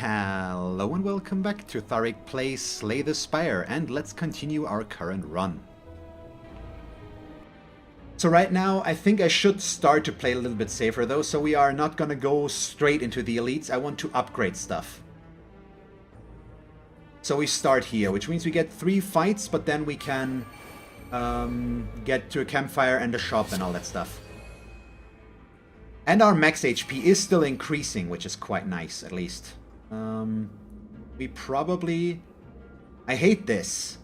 Hello and welcome back to Thalric plays Slay the Spire, and let's continue our current run. So right now, I think I should start to play a little bit safer though, so we are not gonna go straight into the elites. I want to upgrade stuff. So we start here, which means we get 3 fights, but then we can get to a campfire and a shop and all that stuff. And our max HP is still increasing, which is quite nice, at least. We probably... I hate this.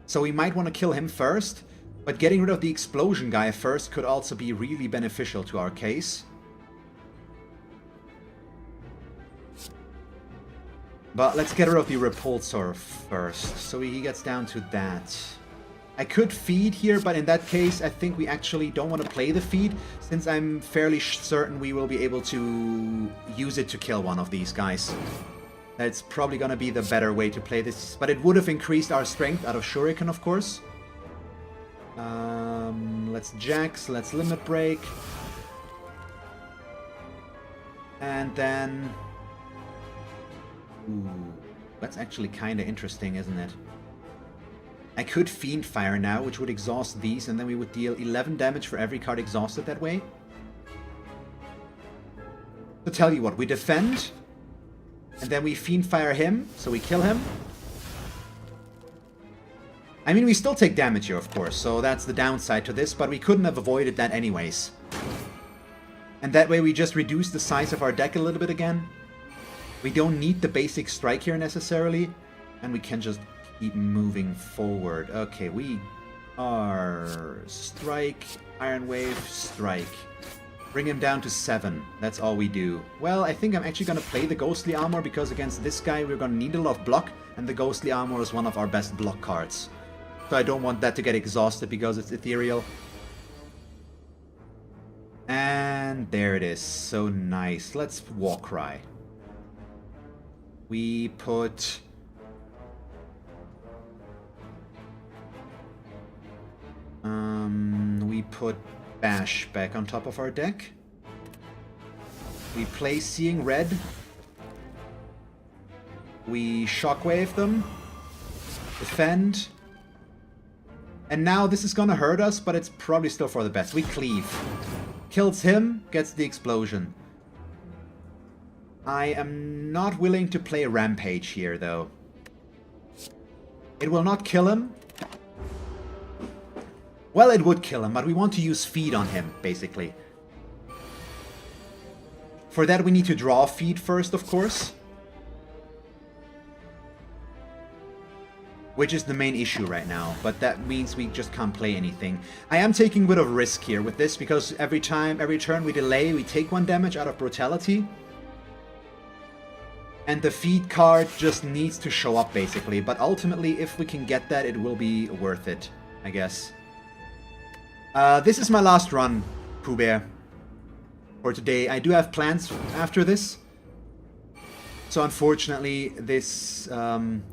So we might want to kill him first, but getting rid of the explosion guy first could also be really beneficial to our case. But let's get rid of the repulsor first, so he gets down to that. I could feed here, but in that case, I think we actually don't want to play the feed, since I'm fairly certain we will be able to use it to kill one of these guys. That's probably going to be the better way to play this, but it would have increased our strength out of Shuriken, of course. Let's Jax, let's Limit Break. And then... Ooh, that's actually kind of interesting, isn't it? I could Fiend Fire now, which would exhaust these, and then we would deal 11 damage for every card exhausted that way. So tell you what, we defend, and then we Fiend Fire him, so we kill him. I mean, we still take damage here, of course, so that's the downside to this, but we couldn't have avoided that anyways. And that way we just reduce the size of our deck a little bit again. We don't need the basic strike here necessarily, and we can just keep moving forward. Okay, we are strike, Iron Wave, strike. Bring him down to 7. That's all we do. Well, I think I'm actually going to play the Ghostly Armor, because against this guy we're going to need a lot of block, and the Ghostly Armor is one of our best block cards. So I don't want that to get exhausted because it's ethereal. And there it is. So nice. Let's Warcry. We put... we put Bash back on top of our deck. We play Seeing Red. We Shockwave them. Defend. And now this is gonna hurt us, but it's probably still for the best. We Cleave. Kills him, gets the explosion. I am not willing to play Rampage here, though. It will not kill him. Well, it would kill him, but we want to use Feed on him, basically. For that, we need to draw Feed first, of course. Which is the main issue right now, but that means we just can't play anything. I am taking a bit of risk here with this, because every turn we delay, we take 1 damage out of Brutality. And the Feed card just needs to show up, basically. But ultimately, if we can get that, it will be worth it, I guess. This is my last run, Pooh Bear, for today. I do have plans after this. So unfortunately, this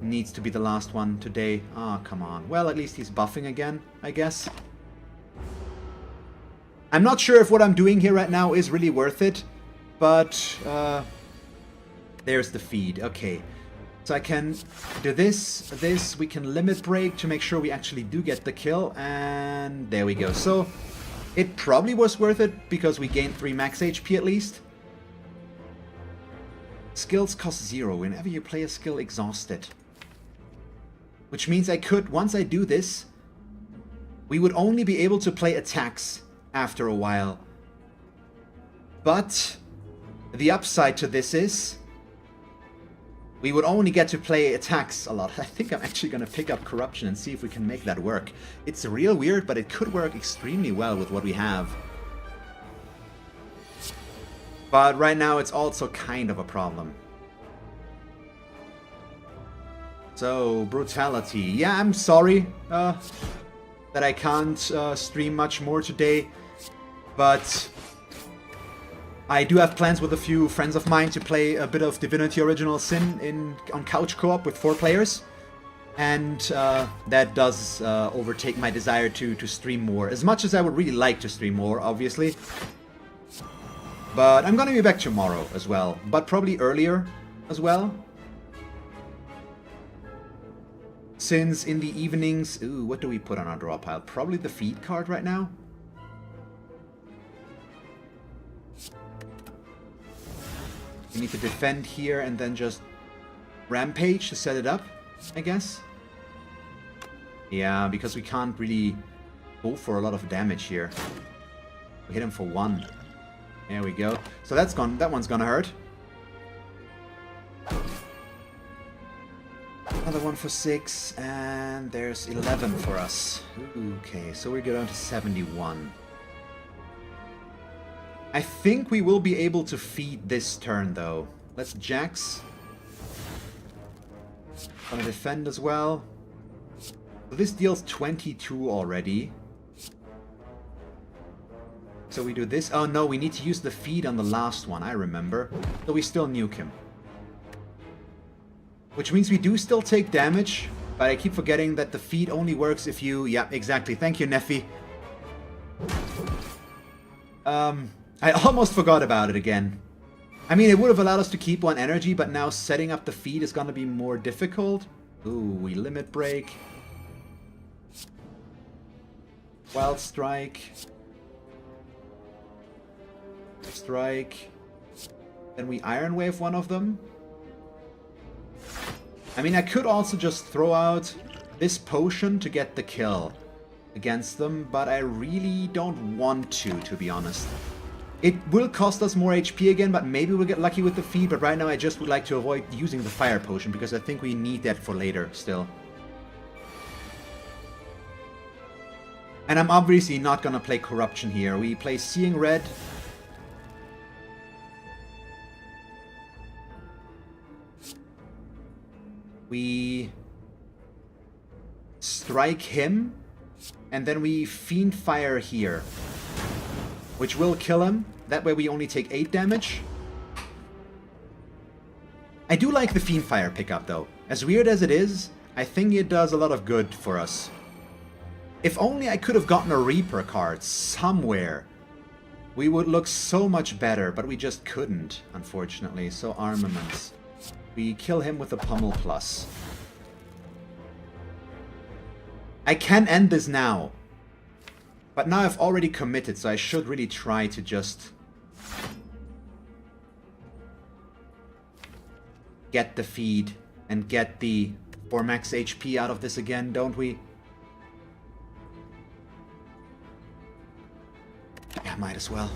needs to be the last one today. Ah, come on. Well, at least he's buffing again, I guess. I'm not sure if what I'm doing here right now is really worth it, but there's the feed. Okay. So I can do this, we can Limit Break to make sure we actually do get the kill, and there we go. So it probably was worth it, because we gained 3 max HP at least. Skills cost 0 whenever you play a skill exhausted. Which means I could, once I do this, we would only be able to play attacks after a while. But the upside to this is we would only get to play attacks a lot. I think I'm actually going to pick up Corruption and see if we can make that work. It's real weird, but it could work extremely well with what we have. But right now it's also kind of a problem. So, Brutality. Yeah, I'm sorry that I can't stream much more today, but I do have plans with a few friends of mine to play a bit of Divinity Original Sin on couch co-op with 4 players. And that does overtake my desire to stream more. As much as I would really like to stream more, obviously. But I'm gonna be back tomorrow as well, but probably earlier. as well. Since in the evenings... Ooh, what do we put on our draw pile? Probably the feed card right now. We need to defend here and then just rampage to set it up, I guess. Yeah, because we can't really go for a lot of damage here. We hit him for 1. There we go. So that's gone. That one's gonna hurt. Another one for 6, and there's 11 for us. Okay, so we go down to 71. I think we will be able to feed this turn, though. Let's Jax. Gonna defend as well. So this deals 22 already. So we do this. Oh no, we need to use the feed on the last one, I remember. So we still nuke him. Which means we do still take damage, but I keep forgetting that the feed only works if you... Yeah, exactly. Thank you, Neffy. I almost forgot about it again. I mean, it would have allowed us to keep 1 energy, but now setting up the feed is gonna be more difficult. Ooh, we limit break. Wild Strike. Strike. Then we Iron Wave one of them. I mean, I could also just throw out this potion to get the kill against them, but I really don't want to be honest. It will cost us more HP again, but maybe we'll get lucky with the feed, but right now I just would like to avoid using the fire potion, because I think we need that for later still. And I'm obviously not gonna play Corruption here. We play Seeing Red. We strike him, and then we Fiend Fire here, which will kill him. That way we only take 8 damage. I do like the Fiend Fire pickup though. As weird as it is, I think it does a lot of good for us. If only I could have gotten a Reaper card somewhere, we would look so much better, but we just couldn't, unfortunately. So armaments. We kill him with a Pummel Plus. I can end this now. But now I've already committed, so I should really try to just get the feed and get the 4 max HP out of this again, don't we? Yeah, might as well.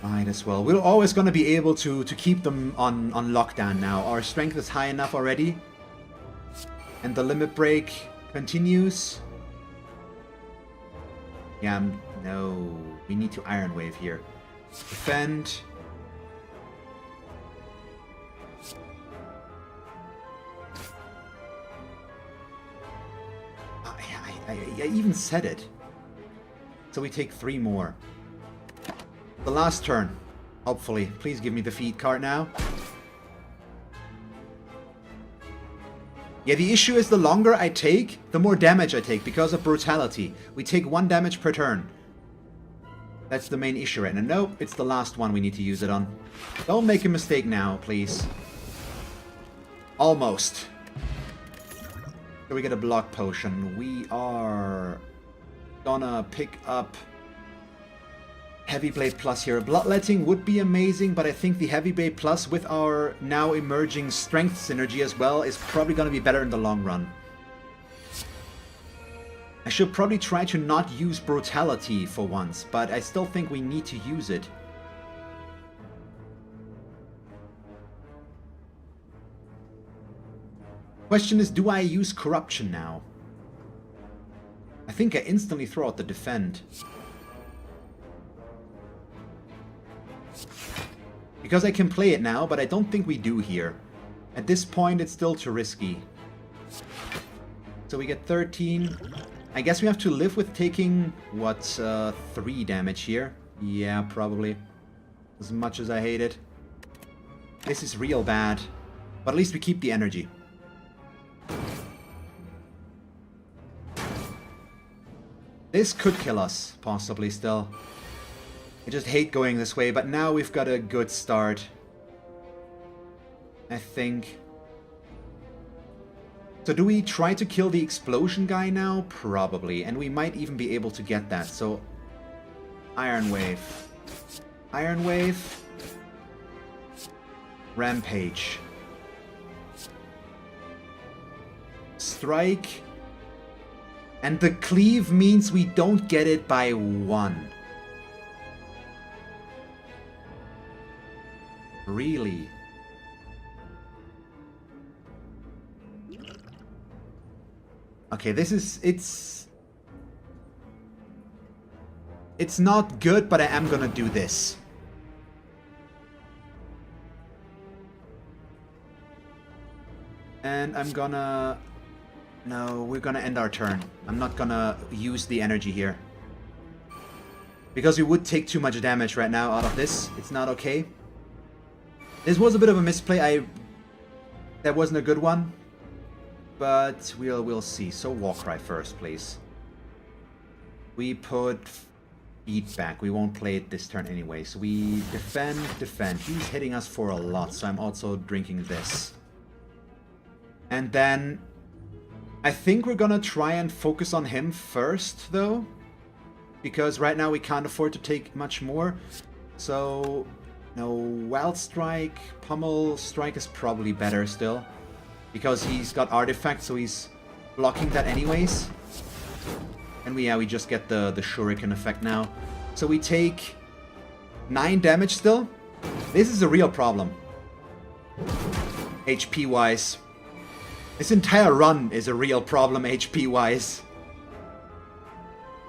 Might as well. We're always going to be able to keep them on lockdown now. Our strength is high enough already. And the limit break continues. Yeah, no. We need to Iron Wave here. Defend. I even said it. So we take 3 more. The last turn. Hopefully. Please give me the feed card now. Yeah, the issue is the longer I take, the more damage I take because of brutality. We take 1 damage per turn. That's the main issue right now. Nope, it's the last one we need to use it on. Don't make a mistake now, please. Almost. So we get a block potion. We are gonna pick up Heavy Blade Plus here. Bloodletting would be amazing, but I think the Heavy Blade Plus with our now emerging strength synergy as well is probably gonna be better in the long run. I should probably try to not use brutality for once, but I still think we need to use it. Question is, do I use corruption now? I think I instantly throw out the defend. Because I can play it now, but I don't think we do here. At this point, it's still too risky. So we get 13. I guess we have to live with taking, what, 3 damage here? Yeah, probably. As much as I hate it. This is real bad. But at least we keep the energy. This could kill us, possibly still. I just hate going this way, but now we've got a good start. I think. So do we try to kill the explosion guy now? Probably. And we might even be able to get that. So, Iron Wave. Iron Wave. Rampage. Strike. And the cleave means we don't get it by 1. Really? Okay, this is... It's not good, but I am gonna do this. And I'm gonna... No, we're gonna end our turn. I'm not gonna use the energy here. Because we would take too much damage right now out of this. It's not okay. This was a bit of a misplay. That wasn't a good one. But we'll see. So Warcry first, please. We put feet back. We won't play it this turn anyway. So we defend. He's hitting us for a lot, so I'm also drinking this. And then I think we're gonna try and focus on him first, though. Because right now we can't afford to take much more. So, no, Wild Strike, Pummel Strike is probably better still. Because he's got artifacts, so he's blocking that anyways. And we just get the Shuriken effect now. So we take 9 damage still. This is a real problem. HP-wise. This entire run is a real problem HP-wise.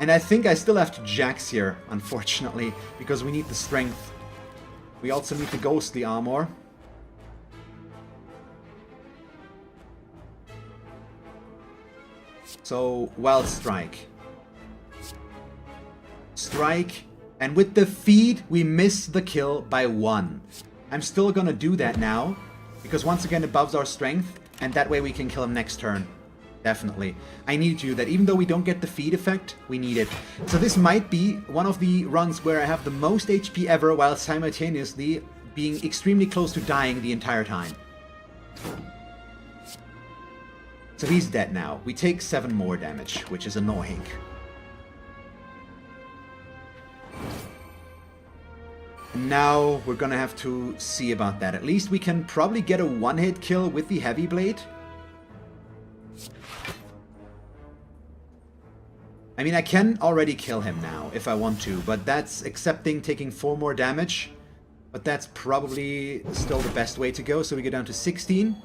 And I think I still have to Jax here, unfortunately, because we need the strength. We also need the ghostly armor. So, Wild Strike. Strike. And with the feed, we miss the kill by 1. I'm still gonna do that now, because once again it buffs our strength, and that way we can kill him next turn. Definitely. I need to do that. Even though we don't get the feed effect, we need it. So this might be one of the runs where I have the most HP ever while simultaneously being extremely close to dying the entire time. So he's dead now. We take 7 more damage, which is annoying. And now we're gonna have to see about that. At least we can probably get a one-hit kill with the Heavy Blade. I mean, I can already kill him now if I want to, but that's accepting taking 4 more damage. But that's probably still the best way to go, so we go down to 16.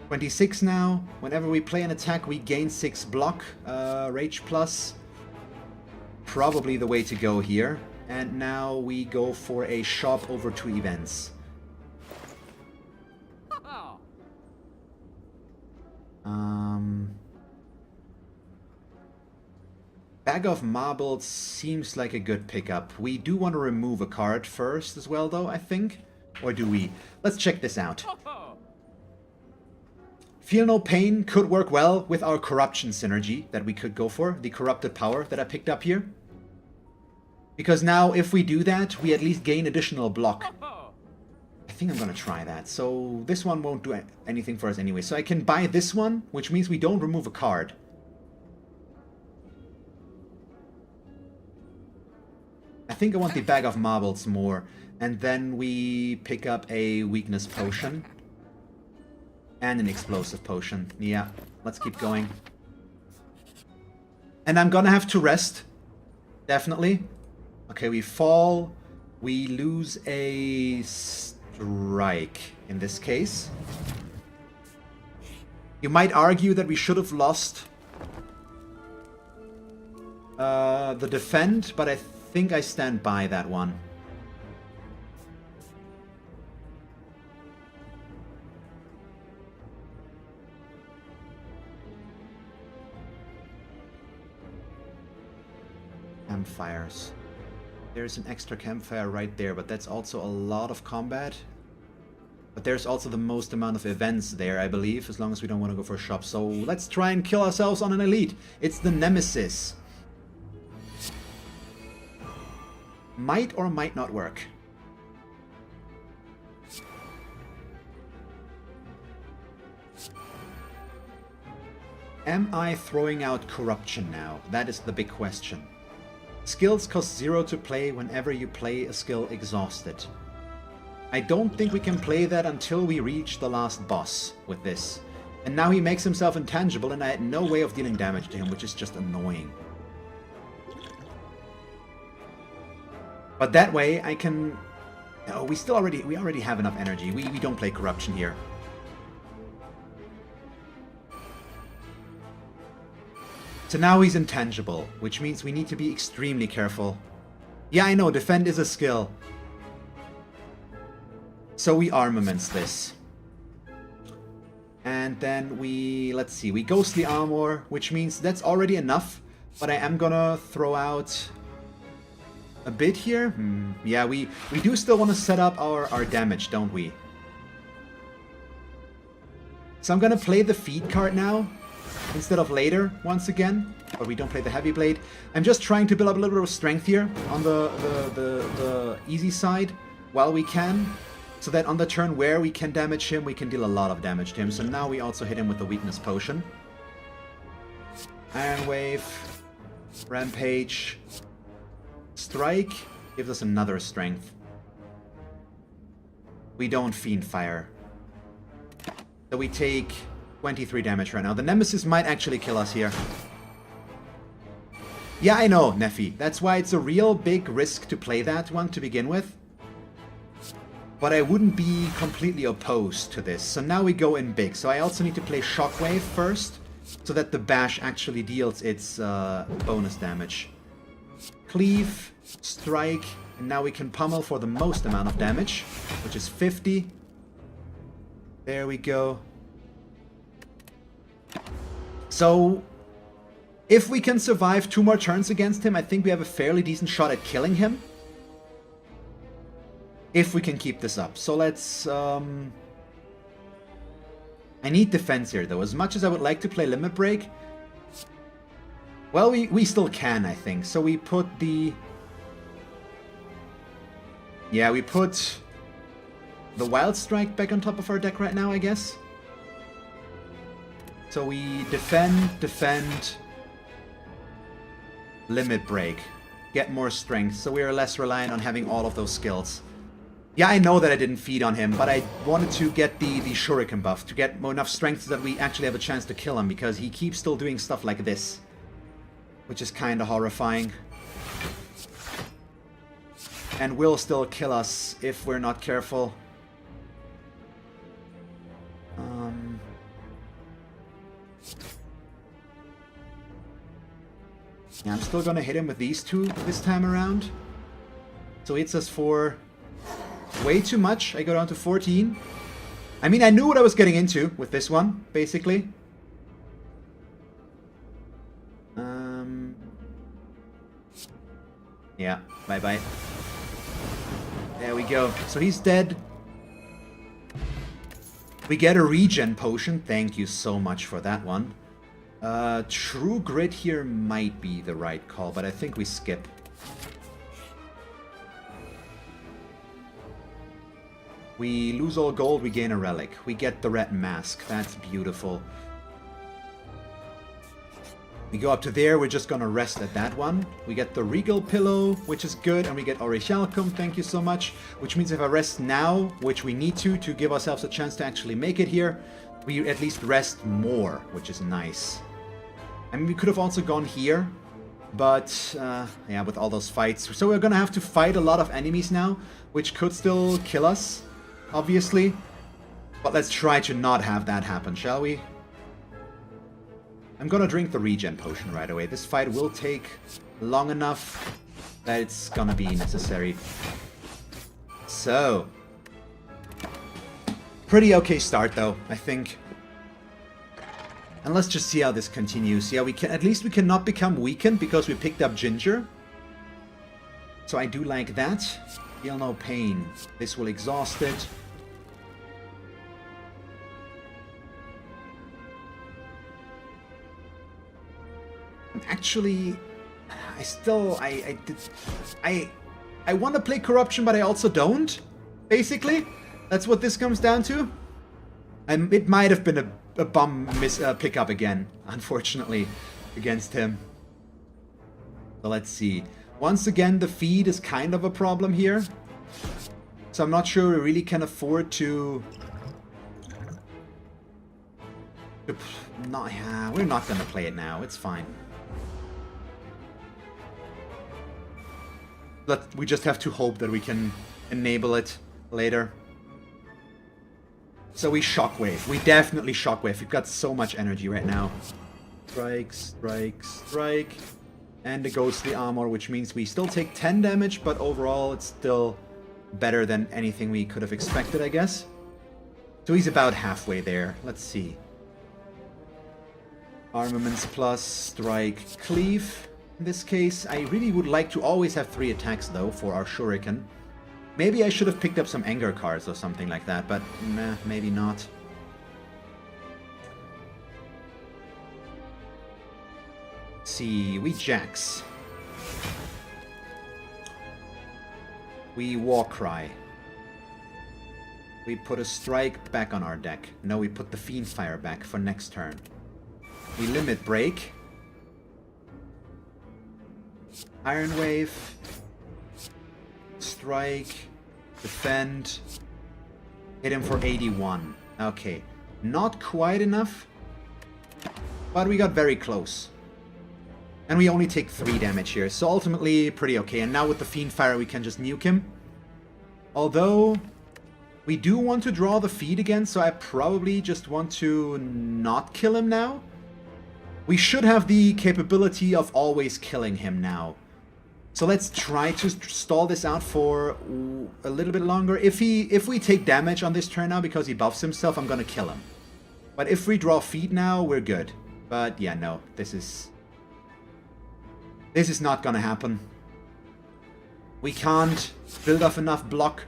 26 now. Whenever we play an attack, we gain 6 block. Rage plus. Probably the way to go here. And now we go for a shop over 2 events. Bag of Marbles seems like a good pickup. We do want to remove a card first as well, though, I think. Or do we? Let's check this out. Feel No Pain could work well with our Corruption synergy that we could go for. The Corrupted Power that I picked up here. Because now, if we do that, we at least gain additional block. I think I'm going to try that. So this one won't do anything for us anyway. So I can buy this one, which means we don't remove a card. I think I want the Bag of Marbles more. And then we pick up a Weakness Potion. And an Explosive Potion. Yeah, let's keep going. And I'm gonna have to rest. Definitely. Okay, we fall. We lose a strike in this case. You might argue that we should have lost the defend, but I think I stand by that one. Campfires. There's an extra campfire right there, but that's also a lot of combat. But there's also the most amount of events there, I believe, as long as we don't want to go for a shop. So let's try and kill ourselves on an elite. It's the Nemesis. might or might not work. Am I throwing out corruption now? That is the big question. Skills cost 0 to play whenever you play a skill exhausted. I don't think we can play that until we reach the last boss with this. And now he makes himself intangible and I had no way of dealing damage to him, which is just annoying. But that way I can... Oh, we already have enough energy. We don't play corruption here. So now he's intangible, which means we need to be extremely careful. Yeah, I know, defend is a skill. So we armaments this. And then we, let's see, we ghostly armor, which means that's already enough. But I am gonna throw out a bit here. Yeah, we do still want to set up our damage, don't we? So I'm gonna play the feed card now, instead of later, once again. But we don't play the heavy blade. I'm just trying to build up a little bit of strength here on the easy side while we can. So that on the turn where we can damage him, we can deal a lot of damage to him. So now we also hit him with the weakness potion. Iron Wave. Rampage. Strike. Gives us another strength. We don't Fiend Fire. So we take 23 damage right now. The Nemesis might actually kill us here. Yeah, I know, Neffy. That's why it's a real big risk to play that one to begin with. But I wouldn't be completely opposed to this. So now we go in big. So I also need to play Shockwave first, so that the bash actually deals its bonus damage. Cleave, strike, and now we can pummel for the most amount of damage, which is 50. There we go. So, if we can survive 2 more turns against him, I think we have a fairly decent shot at killing him. If we can keep this up. So let's... I need defense here, though. As much as I would like to play Limit Break... Well, we still can, I think. So we put the... Yeah, we put the Wild Strike back on top of our deck right now, I guess. So we defend, Limit Break, get more strength, so we are less reliant on having all of those skills. Yeah, I know that I didn't feed on him, but I wanted to get the Shuriken buff, to get enough strength so that we actually have a chance to kill him, because he keeps still doing stuff like this, which is kinda horrifying. And will still kill us if we're not careful. Yeah, I'm still gonna hit him with these two this time around. So he hits us for way too much. I go down to 14. I mean, I knew what I was getting into with this one, basically. Yeah, bye-bye. There we go. So he's dead. We get a regen potion. Thank you so much for that one. True Grit here might be the right call, but I think we skip. We lose all gold, we gain a relic. We get the red mask. That's beautiful. We go up to there, we're just gonna rest at that one. We get the Regal Pillow, which is good, and we get Orichalcum, thank you so much. Which means if I rest now, which we need to give ourselves a chance to actually make it here, we at least rest more, which is nice. I mean, we could have also gone here, but yeah, with all those fights. So we're gonna have to fight a lot of enemies now, which could still kill us, obviously. But let's try to not have that happen, shall we? I'm gonna drink the regen potion right away. This fight will take long enough that it's gonna be necessary. So, pretty okay start though, I think. And let's just see how this continues. Yeah, we can, at least we cannot become weakened because we picked up Ginger. So I do like that. Feel no pain. This will exhaust it. Actually, I I want to play Corruption, but I also don't. Basically, that's what this comes down to. And it might have been a bum pickup again, unfortunately, against him. So let's see. Once again, the feed is kind of a problem here. So I'm not sure we really can afford to... we're not going to play it now. It's fine. We just have to hope that we can enable it later. So we Shockwave. We definitely Shockwave. We've got so much energy right now. Strike, strike, strike. And the Ghostly Armor, which means we still take 10 damage, but overall it's still better than anything we could have expected, I guess. So he's about halfway there. Let's see. Armaments plus strike, cleave. In this case, I really would like to always have 3 attacks, though, for our Shuriken. Maybe I should have picked up some anger cards or something like that, but nah, maybe not. Let's see, we Jax. We Warcry. We put a Strike back on our deck. No, we put the Fiendfire back for next turn. We Limit Break. Iron Wave. Strike. Defend. Hit him for 81. Okay. Not quite enough. But we got very close. And we only take 3 damage here. So ultimately, pretty okay. And now with the Fiendfire, we can just nuke him. Although, we do want to draw the feed again. So I probably just want to not kill him now. We should have the capability of always killing him now. So let's try to stall this out for a little bit longer. If we take damage on this turn now because he buffs himself, I'm gonna kill him. But if we draw feed now, we're good. But yeah, no, this is not gonna happen. We can't build up enough block,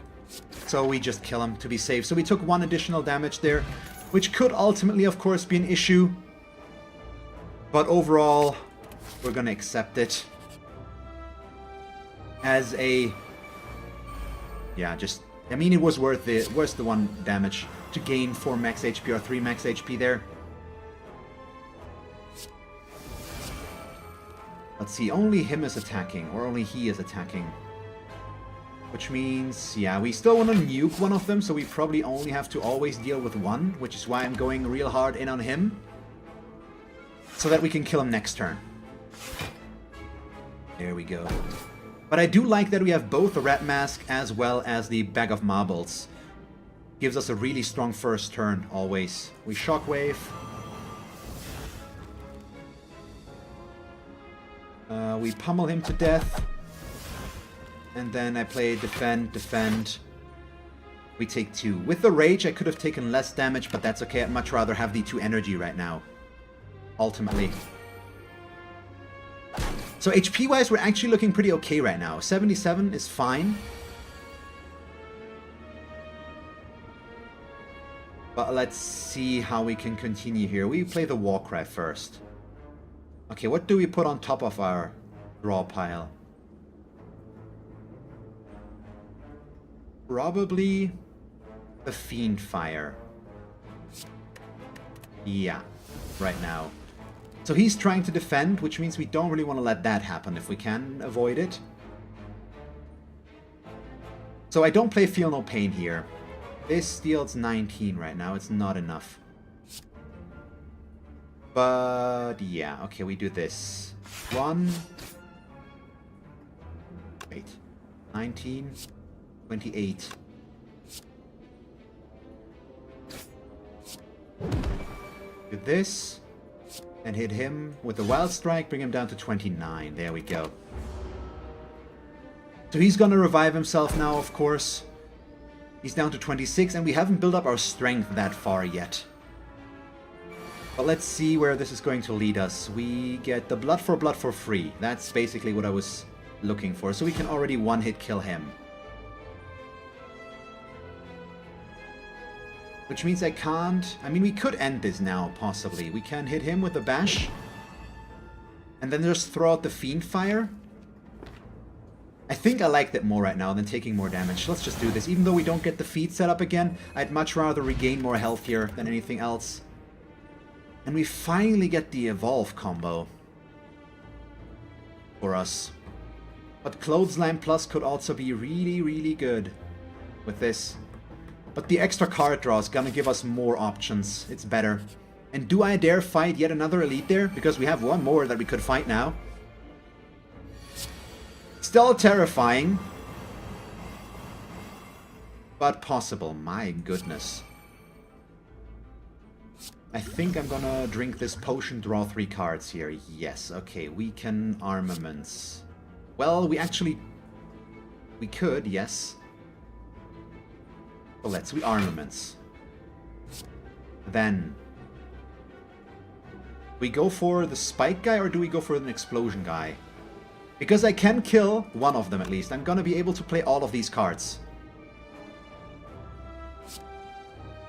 so we just kill him to be safe. So we took 1 additional damage there, which could ultimately, of course, be an issue. But overall, we're gonna accept it. As a... yeah, just... I mean, it was worth the 1 damage to gain 4 max HP or 3 max HP there. Let's see, only him is attacking, or only he is attacking. Which means, yeah, we still want to nuke one of them, so we probably only have to always deal with 1, which is why I'm going real hard in on him. So that we can kill him next turn. There we go. But I do like that we have both the Rat Mask as well as the Bag of Marbles. Gives us a really strong first turn, always. We Shockwave. We pummel him to death. And then I play Defend, Defend. We take 2. With the Rage, I could have taken less damage, but that's okay. I'd much rather have the 2 energy right now. Ultimately. So HP-wise, we're actually looking pretty okay right now. 77 is fine. But let's see how we can continue here. We play the Warcry first. Okay, what do we put on top of our draw pile? Probably the Fiendfire. Yeah, right now. So he's trying to defend, which means we don't really want to let that happen if we can avoid it. So I don't play Feel No Pain here. This deals 19 right now. It's not enough. But yeah, okay, we do this. 1. Wait. 19. 28. Do this. And hit him with the Wild Strike, bring him down to 29. There we go. So he's gonna revive himself now, of course. He's down to 26, and we haven't built up our strength that far yet. But let's see where this is going to lead us. We get the blood for free. That's basically what I was looking for. So we can already one-hit kill him. Which means I can't... I mean, we could end this now, possibly. We can hit him with a bash. And then just throw out the Fiendfire. I think I liked it more right now than taking more damage. Let's just do this. Even though we don't get the feed set up again, I'd much rather regain more health here than anything else. And we finally get the evolve combo for us. But Clothesline Plus could also be really, really good with this. But the extra card draw is gonna give us more options. It's better. And do I dare fight yet another elite there? Because we have one more that we could fight now. Still terrifying. But possible. My goodness. I think I'm gonna drink this potion, draw 3 cards here. Yes, okay, we can armaments. Well, we could, yes. So we armaments. Then we go for the spike guy, or do we go for an explosion guy? Because I can kill one of them at least. I'm gonna be able to play all of these cards.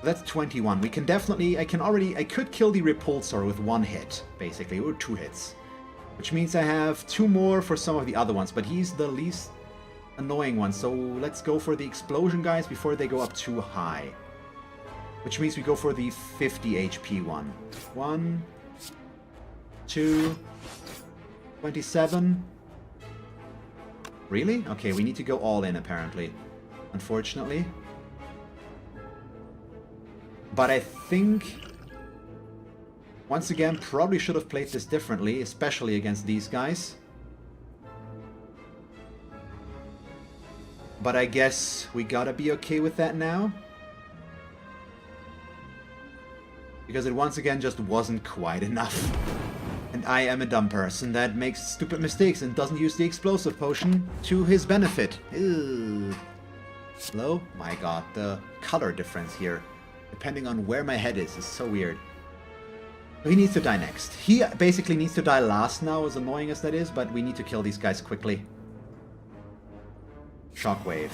That's 21. We can definitely... I could kill the Repulsor with 1 hit, basically, or 2 hits. Which means I have 2 more for some of the other ones, but he's the least annoying one. So let's go for the explosion guys before they go up too high. Which means we go for the 50 HP one. 1, 2, 27. Really? Okay, we need to go all in apparently. Unfortunately. But I think, once again, probably should have played this differently, especially against these guys. But I guess we gotta be okay with that now. Because it once again just wasn't quite enough. And I am a dumb person that makes stupid mistakes and doesn't use the explosive potion to his benefit. Ew. Slow? My god, the color difference here, depending on where my head is so weird. He needs to die next. He basically needs to die last now, as annoying as that is, but we need to kill these guys quickly. Shockwave.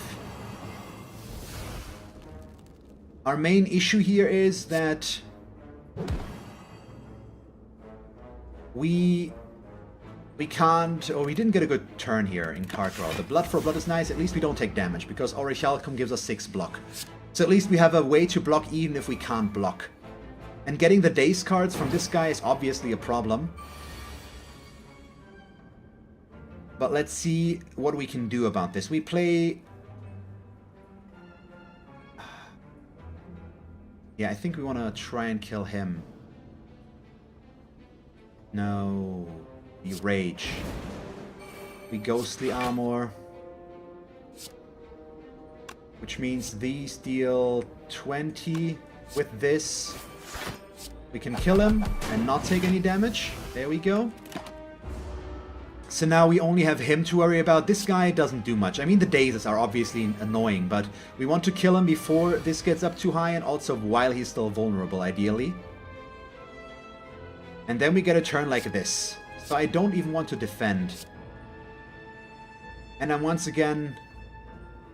Our main issue here is that we can't, or we didn't get a good turn here in card draw. The Blood for Blood is nice, at least we don't take damage, because Orichalcum gives us 6 block. So at least we have a way to block even if we can't block. And getting the Daze cards from this guy is obviously a problem. But let's see what we can do about this. We play... Yeah, I think we want to try and kill him. No. We Rage. We Ghostly Armor. Which means these deal 20 with this. We can kill him and not take any damage. There we go. So now we only have him to worry about. This guy doesn't do much. I mean, the dazes are obviously annoying, but we want to kill him before this gets up too high and also while he's still vulnerable, ideally. And then we get a turn like this. So I don't even want to defend. And then once again...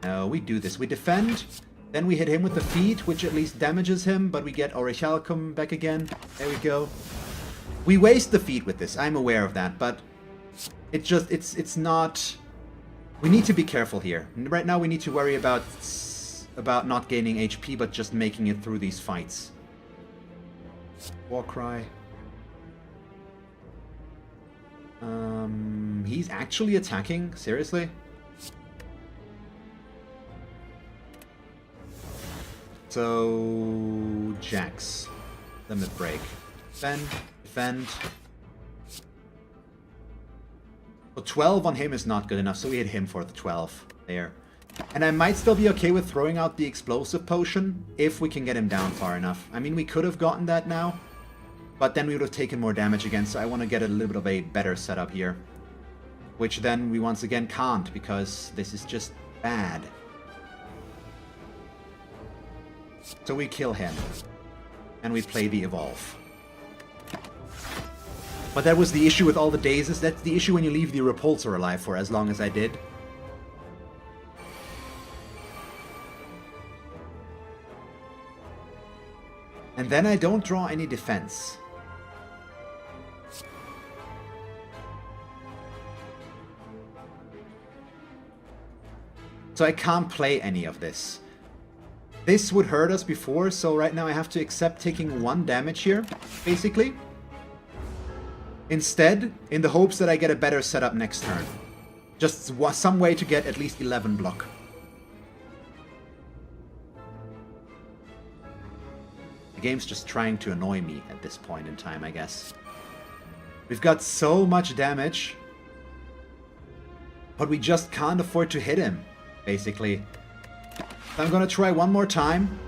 No, we do this. We defend, then we hit him with the feet, which at least damages him, but we get Orichalcum back again. There we go. We waste the feet with this, I'm aware of that, but it's not... We need to be careful here. Right now we need to worry about not gaining HP, but just making it through these fights. Warcry. He's actually attacking? Seriously? So... Jax. Limit break. Defend. Defend. So 12 on him is not good enough, so we hit him for the 12. There. And I might still be okay with throwing out the explosive potion if we can get him down far enough. I mean, we could have gotten that now, but then we would have taken more damage again, so I want to get a little bit of a better setup here. Which then we once again can't, because this is just bad. So we kill him. And we play the Evolve. But that was the issue with all the dazes. That's the issue when you leave the Repulsor alive for as long as I did. And then I don't draw any defense. So I can't play any of this. This would hurt us before, so right now I have to accept taking 1 damage here, basically. Instead, in the hopes that I get a better setup next turn. Just some way to get at least 11 block. The game's just trying to annoy me at this point in time, I guess. We've got so much damage, but we just can't afford to hit him, basically. So I'm gonna try one more time.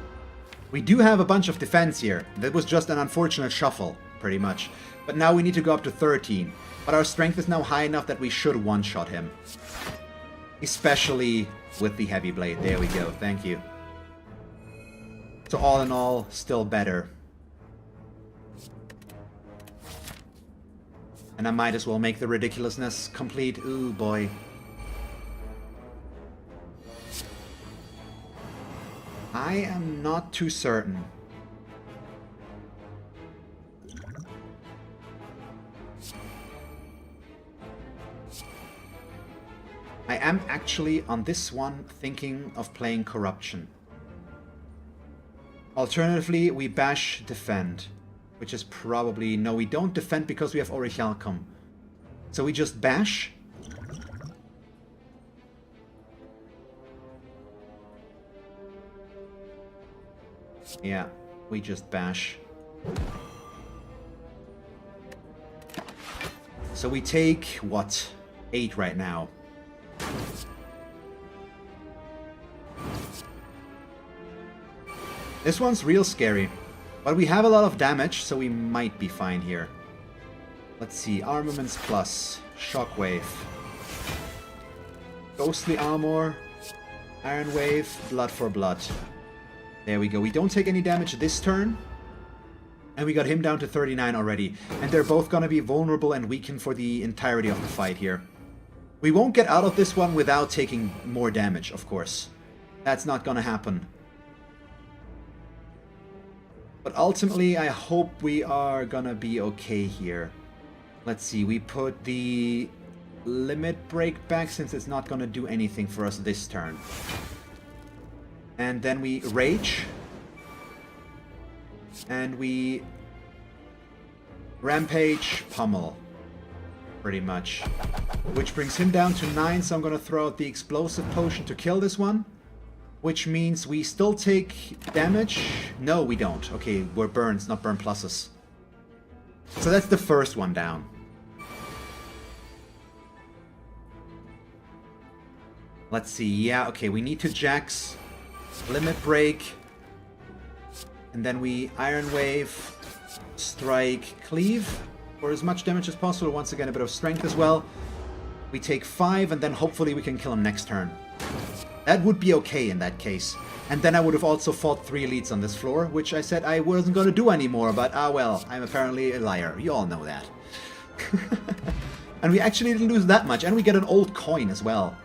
We do have a bunch of defense here. That was just an unfortunate shuffle, pretty much. But now we need to go up to 13. But our strength is now high enough that we should one-shot him. Especially with the heavy blade. There we go, thank you. So all in all, still better. And I might as well make the ridiculousness complete. Ooh, boy. I am not too certain. I am actually, on this one, thinking of playing Corruption. Alternatively, we bash defend. Which is probably... No, we don't defend because we have Orichalcum. So we just bash. Yeah, we just bash. So we take, what? 8 right now. This one's real scary. But we have a lot of damage, so we might be fine here. Let's see. Armaments plus. Shockwave. Ghostly Armor. Iron Wave. Blood for blood. There we go. We don't take any damage this turn. And we got him down to 39 already. And they're both gonna be vulnerable and weakened for the entirety of the fight here. We won't get out of this one without taking more damage, of course. That's not gonna happen. But ultimately, I hope we are gonna be okay here. Let's see, we put the limit break back since it's not gonna do anything for us this turn. And then we rage. And we rampage, pummel. Pretty much. Which brings him down to 9, so I'm gonna throw out the explosive potion to kill this one. Which means we still take damage. No, we don't. Okay, we're burns, not burn pluses. So that's the first one down. Let's see. Yeah, okay, we need to Jax. Limit break. And then we Iron Wave, Strike, Cleave. For as much damage as possible. Once again, a bit of strength as well. We take 5, and then hopefully we can kill him next turn. That would be okay in that case. And then I would have also fought 3 elites on this floor, which I said I wasn't going to do anymore, but well, I'm apparently a liar. You all know that. And we actually didn't lose that much, and we get an old coin as well.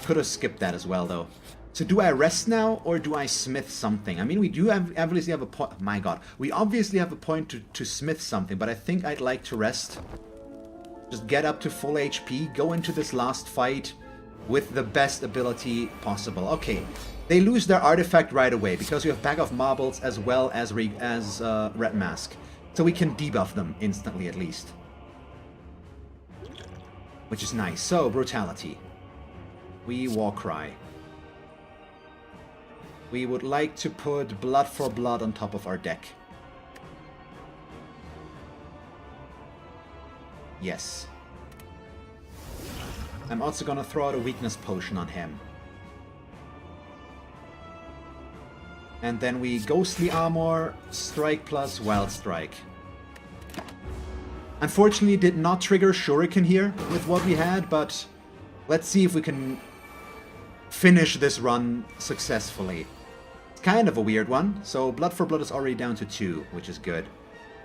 Could have skipped that as well, though. So do I rest now, or do I smith something? I mean, we do obviously have a point... My god. We obviously have a point to smith something, but I think I'd like to rest. Just get up to full HP, go into this last fight with the best ability possible. Okay, they lose their artifact right away, because we have Bag of Marbles as well as Red Mask. So we can debuff them instantly, at least. Which is nice. So, Brutality. We Warcry. We would like to put Blood for Blood on top of our deck. Yes. I'm also gonna throw out a weakness potion on him. And then we Ghostly Armor, Strike plus Wild Strike. Unfortunately, did not trigger Shuriken here with what we had, but let's see if we can finish this run successfully. It's kind of a weird one. So Blood for Blood is already down to 2, which is good.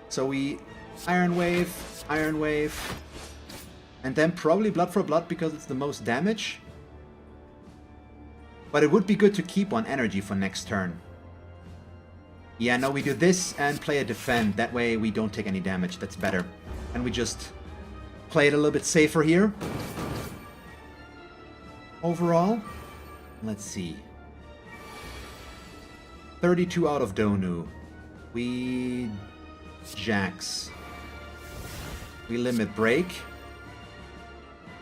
So we Iron Wave, and then probably Blood for Blood because it's the most damage. But it would be good to keep on energy for next turn. Yeah, no, we do this and play a defend. That way we don't take any damage. That's better. And we just play it a little bit safer here. Overall, let's see. 32 out of Donu. We Jax. We limit break.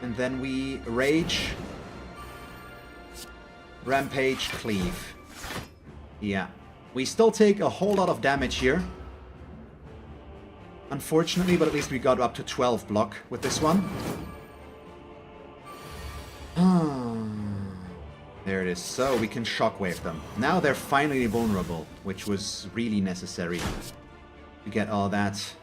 And then we rage. Rampage, cleave. Yeah. We still take a whole lot of damage here. Unfortunately, but at least we got up to 12 block with this one. There it is. So we can shockwave them. Now they're finally vulnerable, which was really necessary to get all that.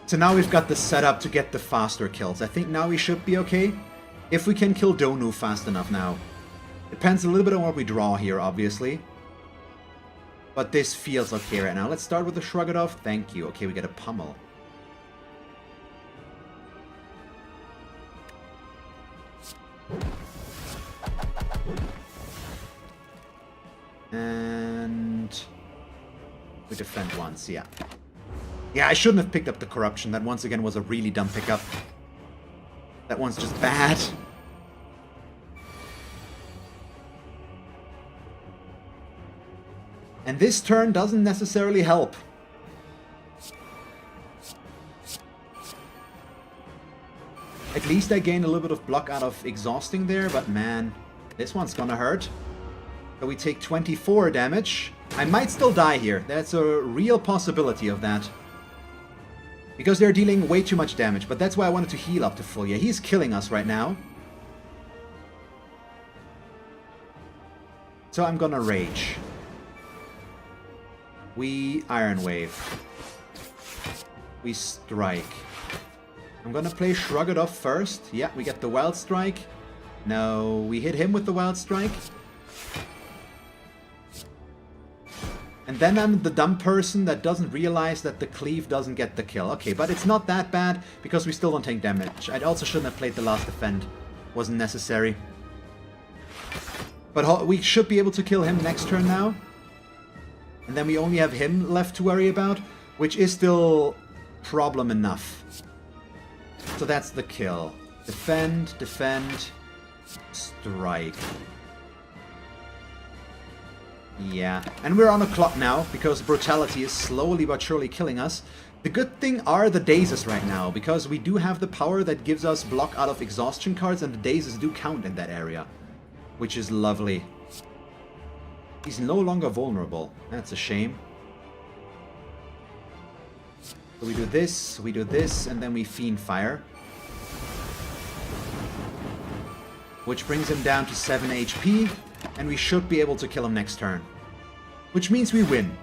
So now we've got the setup to get the faster kills. I think now we should be okay. If we can kill Donu fast enough now. Depends a little bit on what we draw here, obviously. But this feels okay right now. Let's start with the Shrug It Off. Thank you. Okay, we get a pummel. And we defend once, yeah. Yeah, I shouldn't have picked up the Corruption. That once again was a really dumb pickup. That one's just bad. And this turn doesn't necessarily help. At least I gained a little bit of block out of exhausting there, but man, this one's gonna hurt. So we take 24 damage. I might still die here. That's a real possibility of that. Because they're dealing way too much damage, but that's why I wanted to heal up to full. Yeah, he's killing us right now. So I'm gonna rage. We Iron Wave. We strike. I'm gonna play Shrug It Off first. Yeah, we get the Wild Strike. No, we hit him with the Wild Strike. And then I'm the dumb person that doesn't realize that the cleave doesn't get the kill. Okay, but it's not that bad because we still don't take damage. I also shouldn't have played the last defend. Wasn't necessary. But we should be able to kill him next turn now. And then we only have him left to worry about, which is still problem enough. So that's the kill. Defend, defend, strike. Yeah, and we're on a clock now, because Brutality is slowly but surely killing us. The good thing are the dazes right now, because we do have the power that gives us block out of exhaustion cards, and the dazes do count in that area. Which is lovely. He's no longer vulnerable. That's a shame. So we do this, and then we Fiend Fire. Which brings him down to 7 HP. And we should be able to kill him next turn. Which means we win.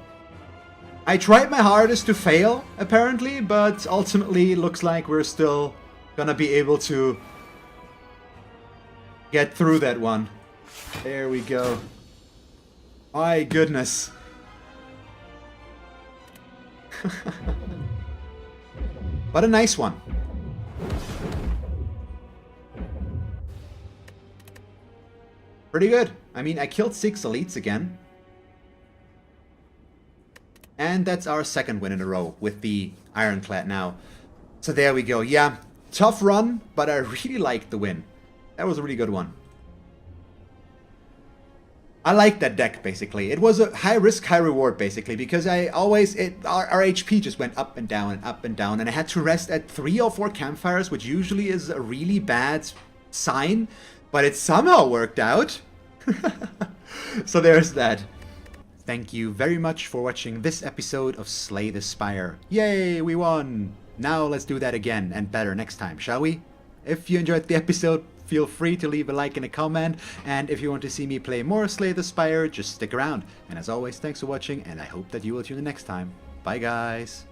I tried my hardest to fail, apparently, but ultimately it looks like we're still gonna be able to get through that one. There we go. My goodness. But a nice one. Pretty good. I mean, I killed 6 elites again. And that's our second win in a row with the Ironclad now. So there we go. Yeah, tough run, but I really liked the win. That was a really good one. I liked that deck, basically. It was a high risk, high reward, basically, because I always... Our HP just went up and down and up and down, and I had to rest at 3 or 4 campfires, which usually is a really bad sign, but it somehow worked out. So there's that. Thank you very much for watching this episode of Slay the Spire. Yay, we won! Now let's do that again, and better next time, shall we? If you enjoyed the episode, feel free to leave a like and a comment, and if you want to see me play more Slay the Spire, just stick around. And as always, thanks for watching, and I hope that you will tune in next time. Bye guys!